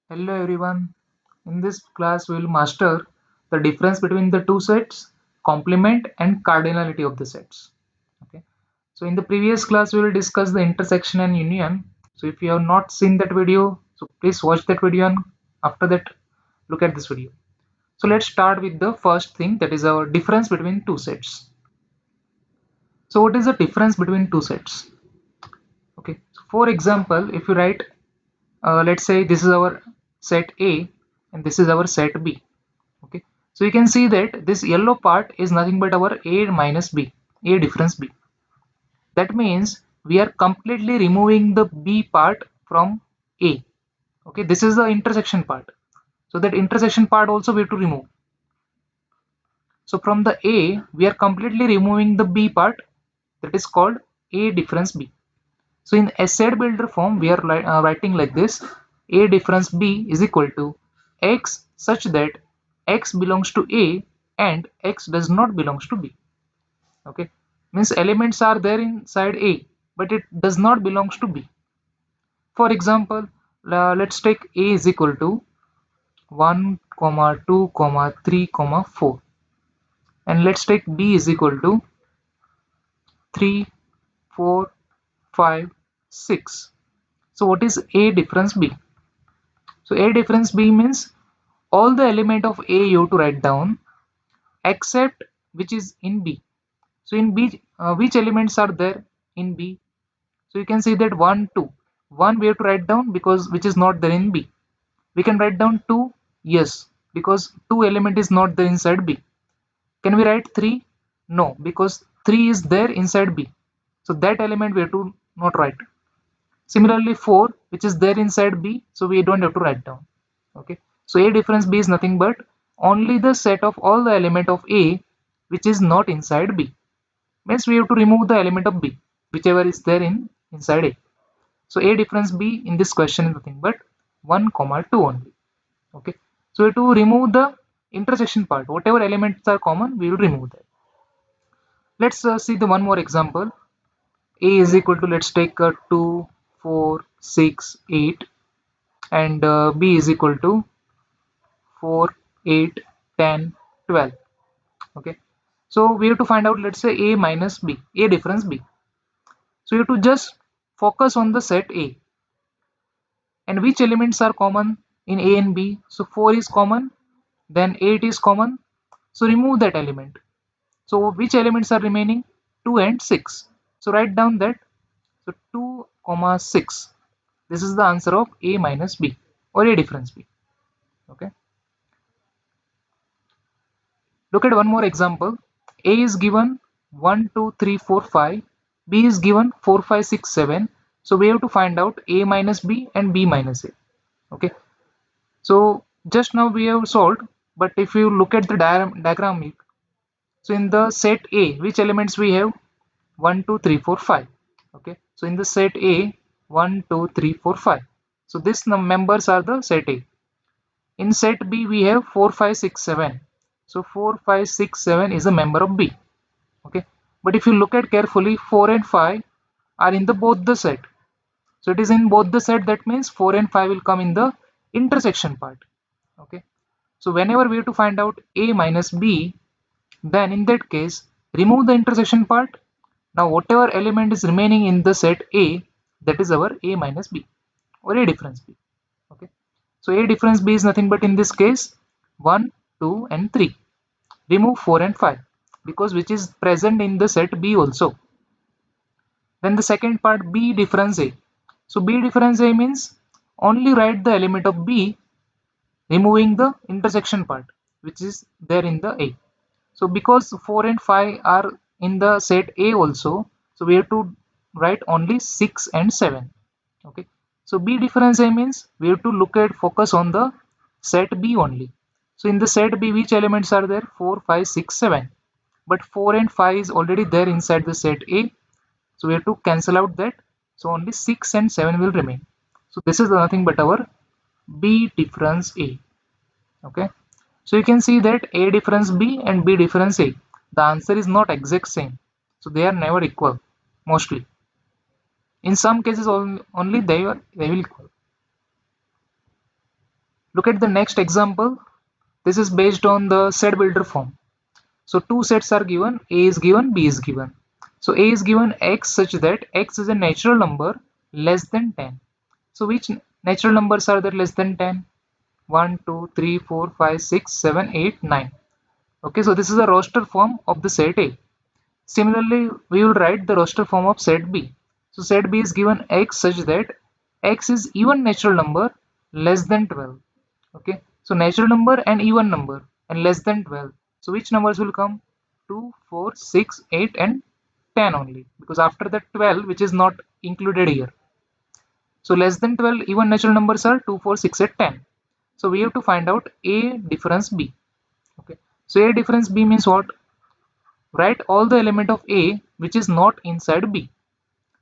Hello everyone. In this class we will master the difference between the two sets, complement and cardinality of the sets. Okay. So in the previous class we will discuss the intersection and union. So if you have not seen that video, so please watch that video and after that look at this video. So let's start with the first thing, that is our difference between two sets. So what is the difference between two sets? Okay. So for example, if you write let's say this is our set A and this is our set B. Okay, so you can see that this yellow part is nothing but our A minus B, A difference B. That means we are completely removing the B part from A. Okay, this is the intersection part, so that intersection part also we have to remove. So from the A we are completely removing the B part, that is called A difference B. So in asset builder form, we are writing like this: A difference B is equal to X such that X belongs to A and X does not belongs to B. Okay, means elements are there inside A, but it does not belongs to B. For example, let's take A is equal to 1, 2, 3, 4, and let's take B is equal to 3, 4, 5, 6. So what is A difference B? So A difference B means all the element of A you have to write down except which is in B. So in B, which elements are there in B? So you can see that 1, 2. 1 we have to write down because which is not there in B. We can write down 2, yes, because 2 element is not there inside B. Can we write 3? No, because 3 is there inside B. So that element we have to not write. Similarly 4, which is there inside B, so we don't have to write down. Okay, so A difference B is nothing but only the set of all the element of A which is not inside B. Means we have to remove the element of B, whichever is there in inside A. So A difference B in this question is nothing but 1, 2 only. Okay, so we have to remove the intersection part. Whatever elements are common, we will remove that. Let's see the one more example. A is equal to, let's take 2, 4, 6, 8, and B is equal to 4, 8, 10, 12. Okay, so we have to find out, let's say, A minus B, A difference B. So you have to just focus on the set A and which elements are common in A and B. So 4 is common, then 8 is common, so remove that element. So which elements are remaining? 2 and 6. So write down that, so 2 comma 6, this is the answer of A minus B or A difference B. Okay, look at one more example. A is given 1, 2, 3, 4, 5. B is given 4, 5, 6, 7. So we have to find out A minus B and B minus A. Okay. So just now we have solved, but if you look at the diagram, so in the set A, which elements we have? 1, 2, 3, 4, 5. Okay. So in the set A, 1, 2, 3, 4, 5. So these members are the set A. In set B, we have 4, 5, 6, 7. So 4, 5, 6, 7 is a member of B. Okay, but if you look at carefully, 4 and 5 are in the both the set. So it is in both the set, that means 4 and 5 will come in the intersection part. Okay, so whenever we have to find out A minus B, then in that case remove the intersection part. Now whatever element is remaining in the set A, that is our A minus B or A difference B. Okay, so A difference B is nothing but in this case 1, 2 and 3. Remove 4 and 5 because which is present in the set B also. Then the second part, B difference A. So B difference A means only write the element of B, removing the intersection part which is there in the A. So because 4 and 5 are in the set A also, so we have to write only 6 and 7. Okay, so B difference A means we have to look at focus on the set B only. So in the set B, which elements are there? 4, 5, 6, 7. But 4 and 5 is already there inside the set A, so we have to cancel out that. So only 6 and 7 will remain. So this is nothing but our B difference A. Okay, so you can see that A difference B and B difference A, the answer is not exact same, so they are never equal. Mostly in some cases only they will equal. Look at the next example. This is based on the set builder form. So two sets are given, A is given, B is given. So A is given x such that x is a natural number less than 10. So which natural numbers are there less than 10? 1, 2, 3, 4, 5, 6, 7, 8, 9. Okay, so this is a roster form of the set A. Similarly, we will write the roster form of set B. So set B is given x such that x is even natural number less than 12. Okay, so natural number and even number and less than 12. So which numbers will come? 2, 4, 6, 8 and 10 only, because after that 12 which is not included here. So less than 12 even natural numbers are 2, 4, 6, 8, 10. So we have to find out A difference B. Okay, so A difference B means what? Write all the element of A which is not inside B.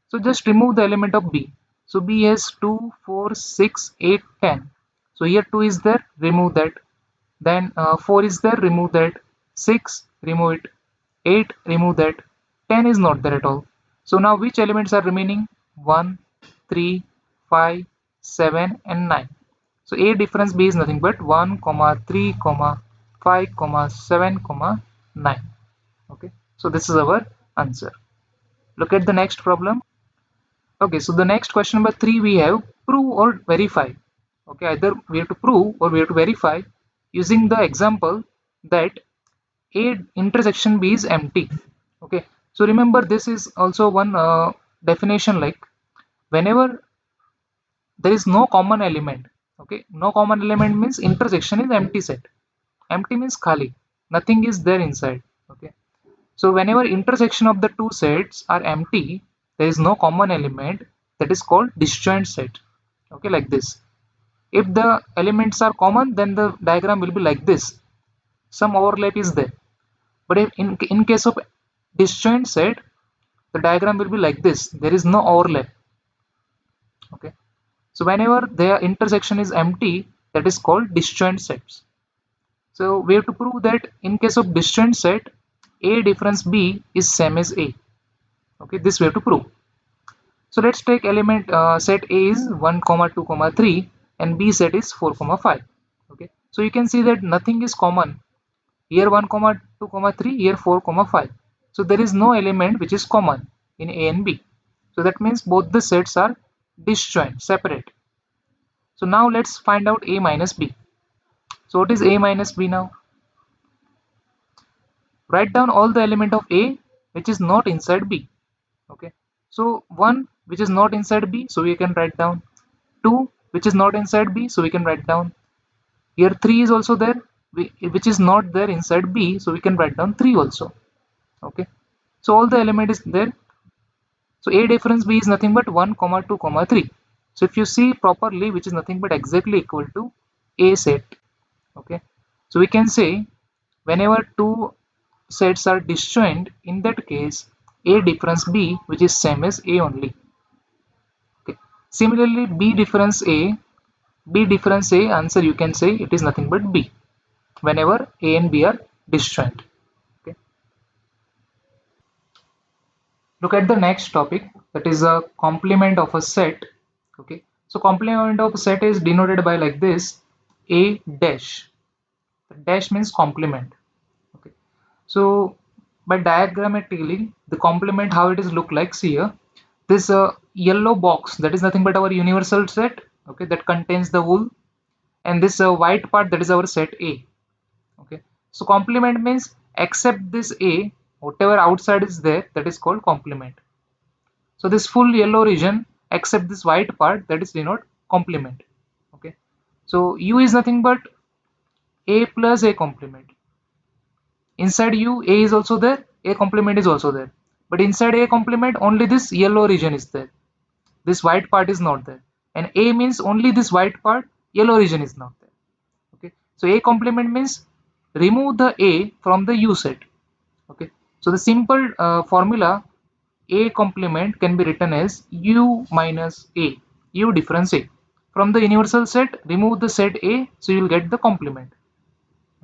So just remove the element of B. So B has 2, 4, 6, 8, 10. So here 2 is there, remove that. Then 4 is there, remove that. 6, remove it. 8, remove that. 10 is not there at all. So now which elements are remaining? 1, 3, 5, 7 and 9. So A difference B is nothing but 1, 3, 5, 7, 9. Okay, so this is our answer. Look at the next problem. Okay, so the next question number 3 we have prove or verify. Okay, either we have to prove or we have to verify using the example that A intersection B is empty. Okay, so remember this is also one definition, like whenever there is no common element. Okay, no common element means intersection is empty set. Empty means khali, nothing is there inside. Okay, so whenever intersection of the two sets are empty, there is no common element, that is called disjoint set. Okay, like this. If the elements are common, then the diagram will be like this. Some overlap is there. But if in case of disjoint set, the diagram will be like this. There is no overlap. Okay. So whenever their intersection is empty, that is called disjoint sets. So we have to prove that in case of disjoint set, A difference B is same as A. Okay, this we have to prove. So let's take element set A is 1, 2, 3 and B set is 4, 5. Okay, so you can see that nothing is common. Here 1, 2, 3, here 4, 5. So there is no element which is common in A and B. So that means both the sets are disjoint, separate. So now let's find out A minus B. So what is A minus B now? Write down all the element of A which is not inside B. Okay, so 1 which is not inside B, so we can write down. 2 which is not inside B, so we can write down. Here 3 is also there, which is not there inside B, so we can write down 3 also. Okay, so all the element is there. So A difference B is nothing but 1, 2, 3. So if you see properly, which is nothing but exactly equal to A set. Okay, so we can say whenever two sets are disjoint, in that case A difference B which is same as A only. Okay, similarly B difference A answer, you can say it is nothing but B whenever A and B are disjoint. Okay, look at the next topic, that is a complement of a set. Okay, so complement of a set is denoted by like this: A dash. The dash means complement. Okay, so by diagrammatically the complement, how it is look like, see here, this yellow box, that is nothing but our universal set. Okay, that contains the whole, and this white part, that is our set A. Okay, so complement means except this A, whatever outside is there, that is called complement. So this full yellow region except this white part, that is denote complement. Okay, so U is nothing but A plus A complement. Inside U, A is also there, A complement is also there, but inside A complement only this yellow region is there, this white part is not there, and A means only this white part, yellow region is not there. Okay, so A complement means remove the A from the U set. Okay, so the simple formula A complement can be written as U minus A, U difference A. From the universal set, remove the set A, so you will get the complement.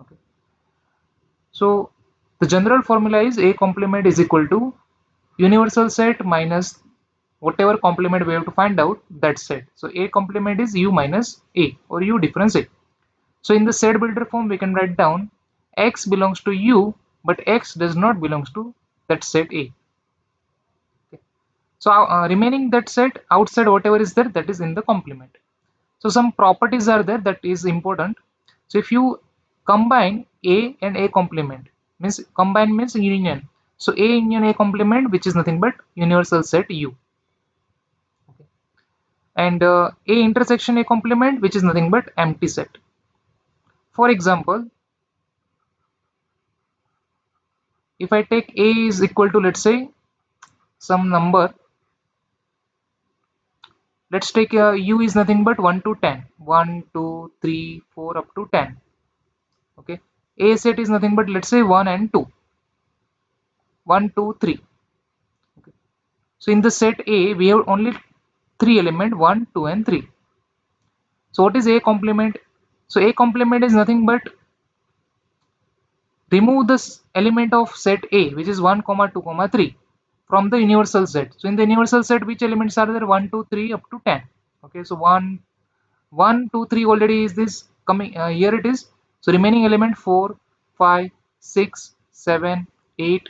Okay, so the general formula is A complement is equal to universal set minus whatever complement we have to find out, that set. So A complement is U minus A or U difference A. So in the set builder form, we can write down X belongs to U, but X does not belongs to that set A. Okay. So remaining that set outside whatever is there, that is in the complement. So some properties are there that is important. So if you combine A and A complement, means combine means union. So A union A complement, which is nothing but universal set U. Okay. And A intersection A complement, which is nothing but empty set. For example, if I take A is equal to, let's say, some number, let's take U is nothing but 1 to 10, 1, 2, 3, 4 up to 10. Okay. A set is nothing but, let's say, 1 and 2, 1, 2, 3. Okay. So in the set A, we have only three elements, 1, 2, and 3. So what is A complement? So A complement is nothing but remove this element of set A, which is 1, 2, 3 from the universal set. So in the universal set, which elements are there? 1, 2, 3 up to 10. Okay, so 1, 2, 3 already is this coming, here it is. So remaining element 4, 5, 6, 7, 8,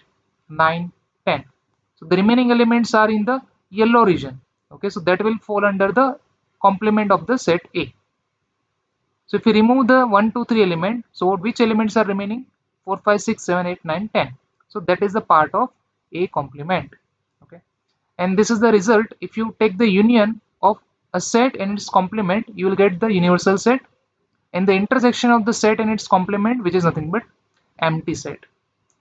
9, 10. So the remaining elements are in the yellow region. Okay, so that will fall under the complement of the set A. So if we remove the 1, 2, 3 element, so which elements are remaining? 4, 5, 6, 7, 8, 9, 10. So that is the part of A complement. Okay, and this is the result. If you take the union of a set and its complement, you will get the universal set, and the intersection of the set and its complement, which is nothing but empty set.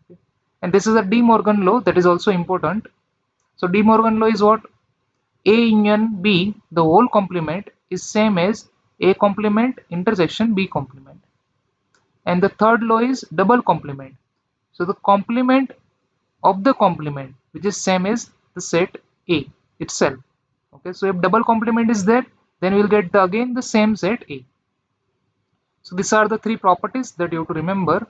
Okay. And this is a De Morgan law that is also important. So De Morgan law is what? A union B, the whole complement, is same as A complement intersection B complement. And the third law is double complement. So the complement of the complement, which is same as the set A itself. Okay, so if double complement is there, then we will get again the same set A. So these are the three properties that you have to remember.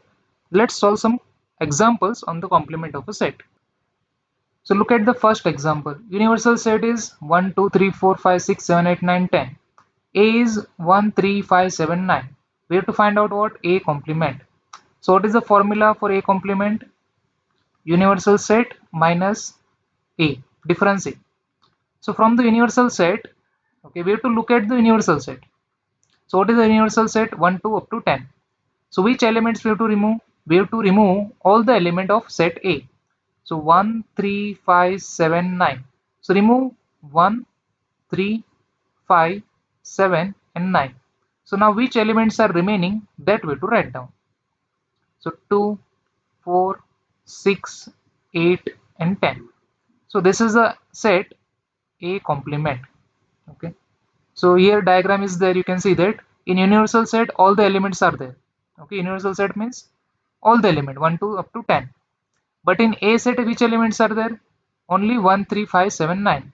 Let's solve some examples on the complement of a set. So look at the first example. Universal set is 1, 2, 3, 4, 5, 6, 7, 8, 9, 10. A is 1, 3, 5, 7, 9. We have to find out what A complement. So what is the formula for A complement? Universal set minus A, difference A. So from the universal set, okay, we have to look at the universal set. So what is the universal set? 1, 2 up to 10. So which elements we have to remove? We have to remove all the element of set A. So 1, 3, 5, 7, 9. So remove 1, 3, 5, 7 and 9. So now which elements are remaining, that we have to write down. So 2, 4, 6, 8 and 10. So this is a set A complement. Okay. So here diagram is there, you can see that in universal set all the elements are there. Okay, universal set means all the element 1, 2 up to 10. But in A set, which elements are there? Only 1, 3, 5, 7, 9.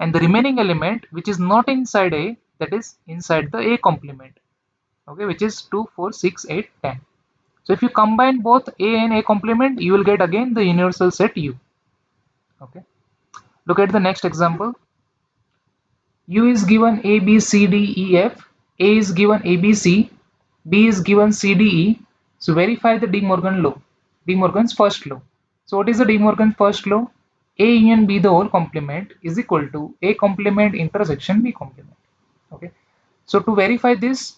And the remaining element which is not inside A, that is inside the A complement. Okay, which is 2, 4, 6, 8, 10. So if you combine both A and A complement, you will get again the universal set U. Okay. Look at the next example. U is given A, B, C, D, E, F. A is given A, B, C. B is given C, D, E. So verify the De Morgan law. De Morgan's first law. So what is the De Morgan first law? A union B the whole complement is equal to A complement intersection B complement. Okay. So to verify this,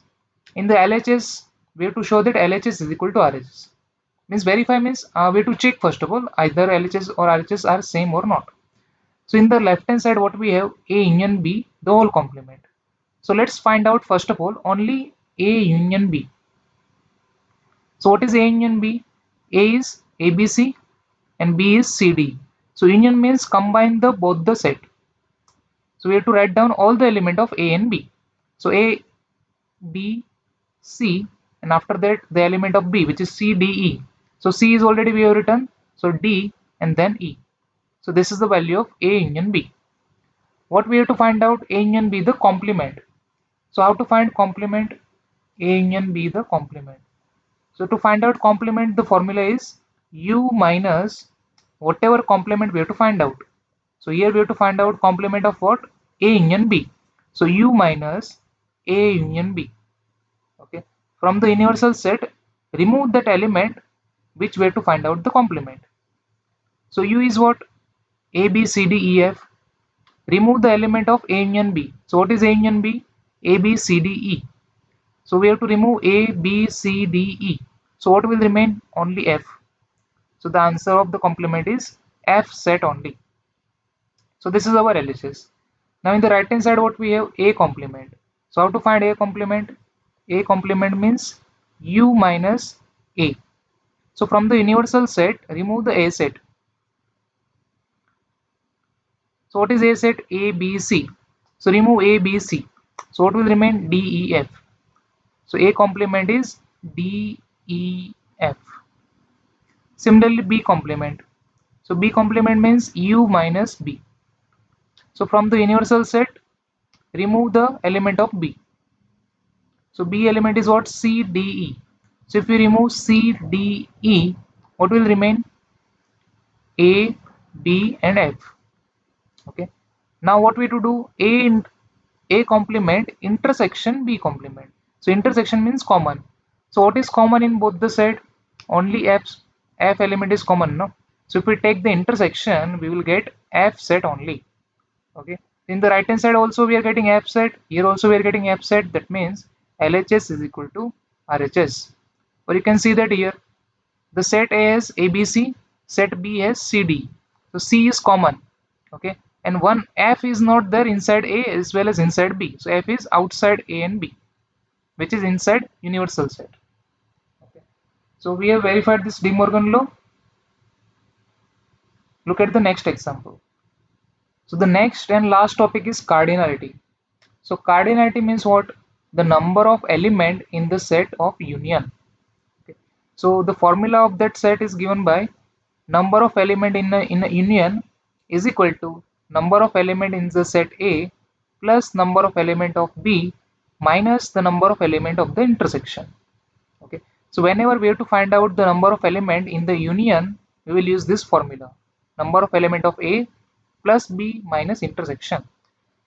in the LHS, we have to show that LHS is equal to RHS. Means verify means we have to check first of all either LHS or RHS are same or not. So in the left hand side, what we have? A union B the whole complement. So let's find out first of all only A union B. So what is A union B? A is ABC and B is CD. So union means combine the both the set. So we have to write down all the element of A and B. So A, B, C, and after that the element of B, which is C, D, E. So C is already we have written. So D and then E. So this is the value of A union B. What we have to find out? A union B the complement. So how to find complement? A union B the complement. So to find out complement, the formula is U minus whatever complement we have to find out. So here we have to find out complement of what? A union B. So U minus A union B. Okay. From the universal set, remove that element which we have to find out the complement. So U is what? A, B, C, D, E, F. Remove the element of A union B. So what is A union B? A, B, C, D, E. So we have to remove A, B, C, D, E. So what will remain? Only F. So the answer of the complement is F set only. So this is our LHS. Now in the right hand side what we have? A complement. So how to find A complement? A complement means U minus A. So from the universal set, remove the A set. So what is A set? A, B, C. So remove A, B, C. So what will remain? D, E, F. So A complement is D, E, F. Similarly B complement. So B complement means U minus B. So from the universal set, remove the element of B. So B element is what? C, D, E. So if we remove C, D, E, what will remain? A, B and F. Okay. Now what we to do? A complement intersection B complement. So intersection means common. So what is common in both the set? Only F element is common, no? So if we take the intersection, we will get F set only. Okay. In the right hand side also we are getting F set. Here also we are getting F set. That means LHS is equal to RHS. Or you can see that here the set A has ABC, set B has CD. So C is common. Okay. And one F is not there inside A as well as inside B. So F is outside A and B, which is inside universal set. Okay. So we have verified this De Morgan law. Look at the next example. So the next and last topic is cardinality. So cardinality means what? The number of element in the set of union. Okay. So the formula of that set is given by number of element in a union is equal to number of element in the set A plus number of element of B minus the number of element of the intersection. Okay. So whenever we have to find out the number of element in the union, we will use this formula. Number of element of A plus B minus intersection.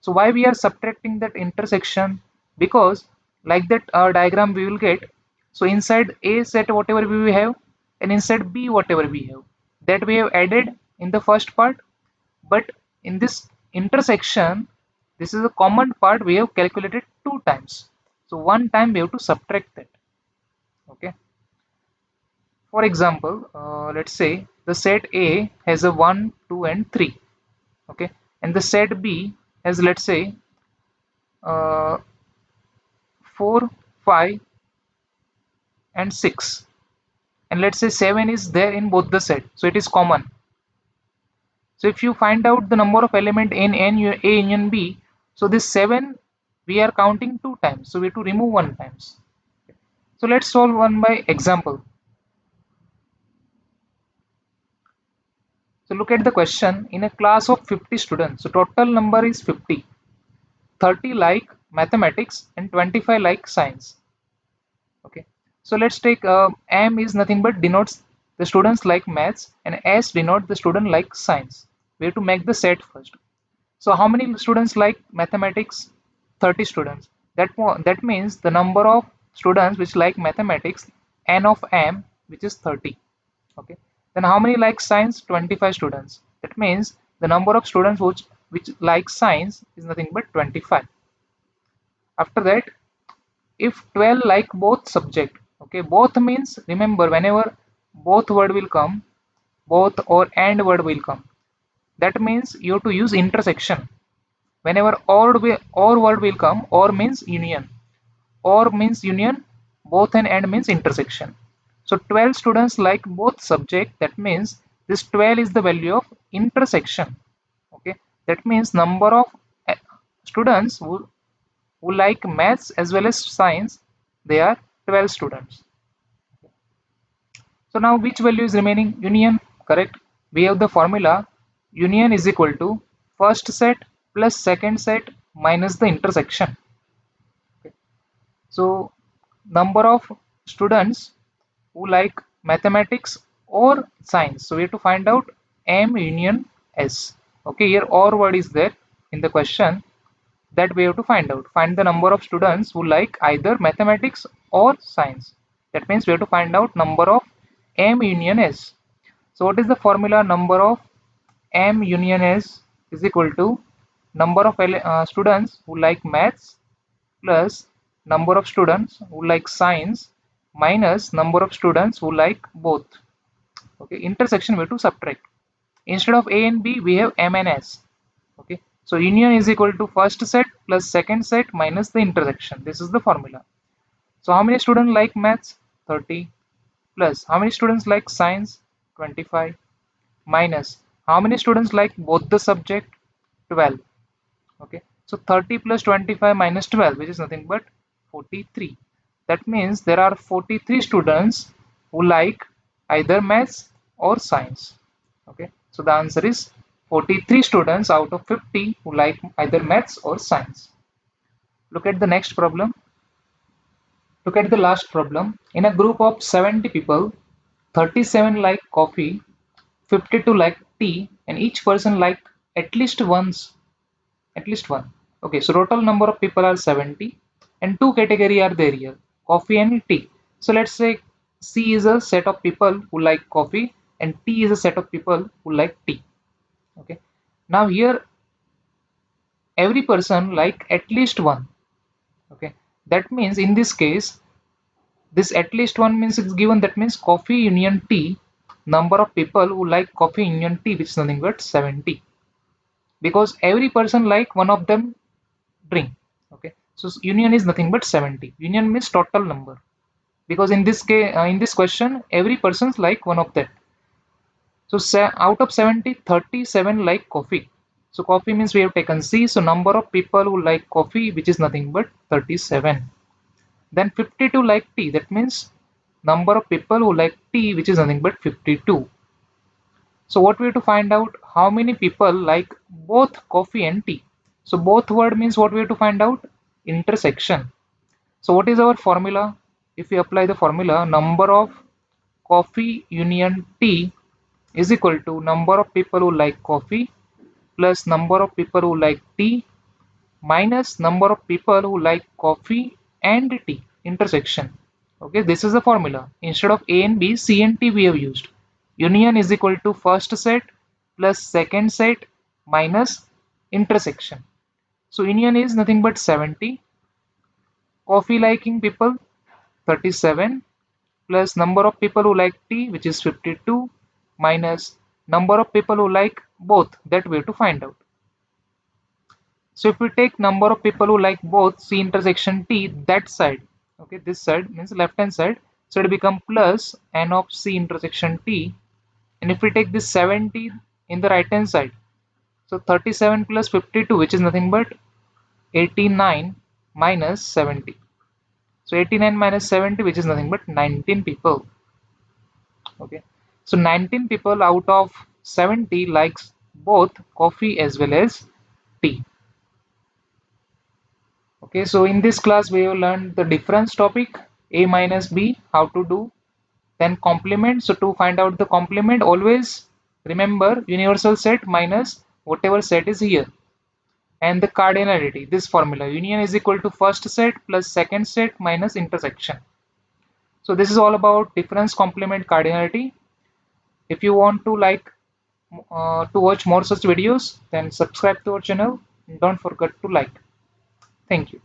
So why we are subtracting that intersection? Because like that diagram we will get. So inside A set whatever we have and inside B whatever we have, that we have added in the first part, but in this intersection this is a common part we have calculated two times. So one time we have to subtract that. Okay. For example, let's say the set A has a 1, 2 and 3. Okay. And the set B has, let's say, uh, 4, 5 and 6, and let's say 7 is there in both the set, so it is common. So if you find out the number of element in A union B, so this 7 we are counting two times, so we have to remove one times. So let's solve one by example. So look at the question. In a class of 50 students, so total number is 50, 30 like mathematics and 25 like science. Okay. So let's take M is nothing but denotes the students like maths and S denote the student like science. We have to make the set first. So how many students like mathematics? 30 students. That means the number of students which like mathematics n of M, which is 30. Okay. Then how many like science? 25 students. That means the number of students which like science is nothing but 25. After that, if 12 like both subject, okay, both means remember whenever both word will come, both or and word will come, that means you have to use intersection. Whenever or word will come, or means union, or means union, both and means intersection. So 12 students like both subject, that means this 12 is the value of intersection. Okay, that means number of students who like maths as well as science, they are 12 students. So now which value is remaining? Union, correct? We have the formula union is equal to first set plus second set minus the intersection. Okay. So number of students who like mathematics or science. So we have to find out M union S. Okay, here or word is there in the question. that we have to find out. Find the number of students who like either mathematics or science. That means we have to find out number of M union S. So what is the formula? Number of M union S is equal to number of students who like maths plus number of students who like science minus number of students who like both. Okay, intersection we have to subtract. Instead of A and B, we have M and S. Okay, so union is equal to first set plus second set minus the intersection. This is the formula. So how many students like maths? 30 plus how many students like science? 25 minus how many students like both the subject? 12. Okay, so 30 plus 25 minus 12, which is nothing but 43. That means there are 43 students who like either maths or science. Okay, so the answer is 43 students out of 50 who like either maths or science. Look at the next problem. Look at the last problem. In a group of 70 people, 37 like coffee, 52 like tea, and each person like at least once at least one. Okay, so total number of people are 70 and two category are there here, coffee and tea. So let's say C is a set of people who like coffee and T is a set of people who like tea. Okay, now here every person like at least one. Okay, that means in this case this at least one means it's given, that means coffee union tea, number of people who like coffee union tea, which is nothing but 70, because every person like one of them drink. Okay, so union is nothing but 70. Union means total number, because in this case in this question every person's like one of that. So out of 70, 37 like coffee. So coffee means we have taken C, so number of people who like coffee, which is nothing but 37. Then 52 like tea, that means number of people who like tea, which is nothing but 52. So what we have to find out, how many people like both coffee and tea. So both word means what we have to find out, intersection. So what is our formula? If we apply the formula, number of coffee union tea is equal to number of people who like coffee plus number of people who like tea minus number of people who like coffee and tea, intersection. Okay, this is the formula. Instead of A and B, C and T we have used. Union is equal to first set plus second set minus intersection. So union is nothing but 70, coffee liking people 37 plus number of people who like tea, which is 52, minus number of people who like both, that we have to find out. So if we take number of people who like both C intersection T, that side, okay, this side means left hand side, so it become plus n of C intersection T. And if we take this 70 in the right hand side, so 37 plus 52, which is nothing but 89 minus 70. So 89 minus 70, which is nothing but 19 people. Okay, so 19 people out of 70 likes both coffee as well as tea. Okay, so in this class we have learned the difference topic, a minus b, how to do, then complement. So to find out the complement, always remember universal set minus whatever set is here, and the cardinality, this formula, union is equal to first set plus second set minus intersection. So this is all about difference, complement, cardinality. If you want to watch more such videos, then subscribe to our channel. Don't forget to like. Thank you.